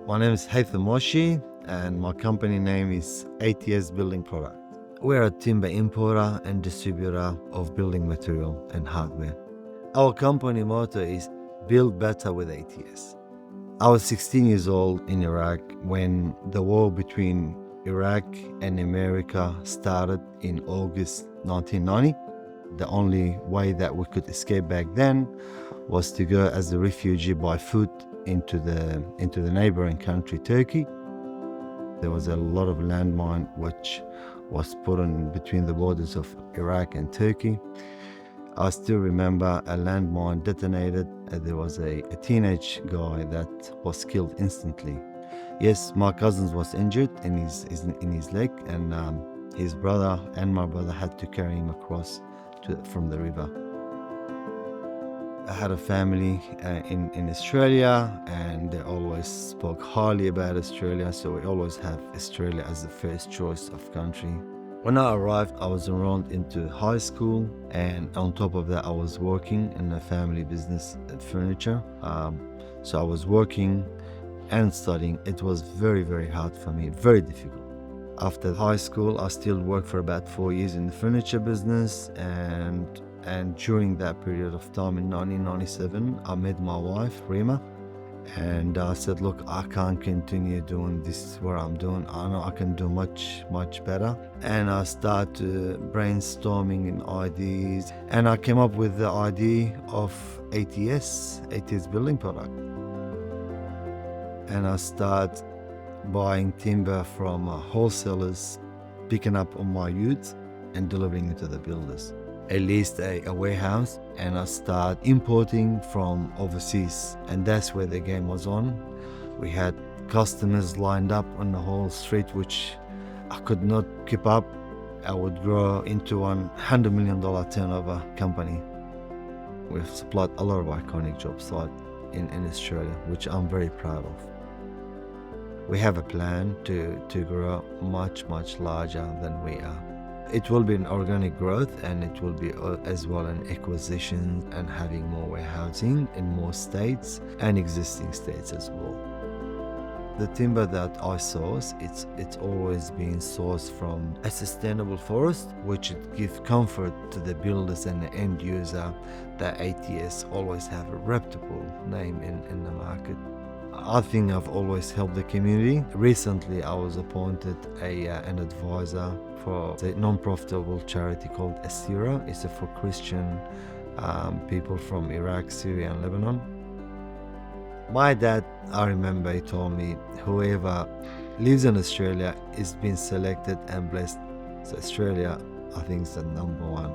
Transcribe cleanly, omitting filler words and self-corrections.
My name is Haytham Moshi and my company name is ATS Building Product. We're a timber importer and distributor of building material and hardware. Our company motto is build better with ATS. I was 16 years old in Iraq when the war between Iraq and America started in August 1990. The only way that we could escape back then was to go as a refugee by foot into the neighboring country, Turkey. There was a lot of landmine which was put in between the borders of Iraq and Turkey. I still remember a landmine detonated. There was a teenage guy that was killed instantly. Yes, my cousin was injured in his leg, and his brother and my brother had to carry him across from the river. I had a family in Australia, and they always spoke highly about Australia, so we always have Australia as the first choice of country. When I arrived, I was enrolled into high school, and on top of that, I was working in a family business at furniture. So I was working and studying. It was very, very hard for me, very difficult. After high school, I still worked for about 4 years in the furniture business, and during that period of time in 1997, I met my wife, Rima, and I said, look, I can't continue doing this what I'm doing. I know I can do much, much better. And I started brainstorming in ideas, and I came up with the idea of ATS Building Product. And I started buying timber from wholesalers, picking up on my utes and delivering it to the builders. I leased a warehouse, and I started importing from overseas, and that's where the game was on. We had customers lined up on the whole street, which I could not keep up. I would grow into $100 million turnover company. We've supplied a lot of iconic job sites in Australia, which I'm very proud of. We have a plan to grow much, much larger than we are. It will be an organic growth, and it will be as well an acquisition and having more warehousing in more states and existing states as well. The timber that I source, it's always been sourced from a sustainable forest, which gives comfort to the builders and the end user that ATS always have a reputable name in the market. I think I've always helped the community. Recently, I was appointed an advisor for a non-profitable charity called Asira. It's for Christian people from Iraq, Syria, and Lebanon. My dad, I remember, he told me, whoever lives in Australia is being selected and blessed. So Australia, I think, is the number one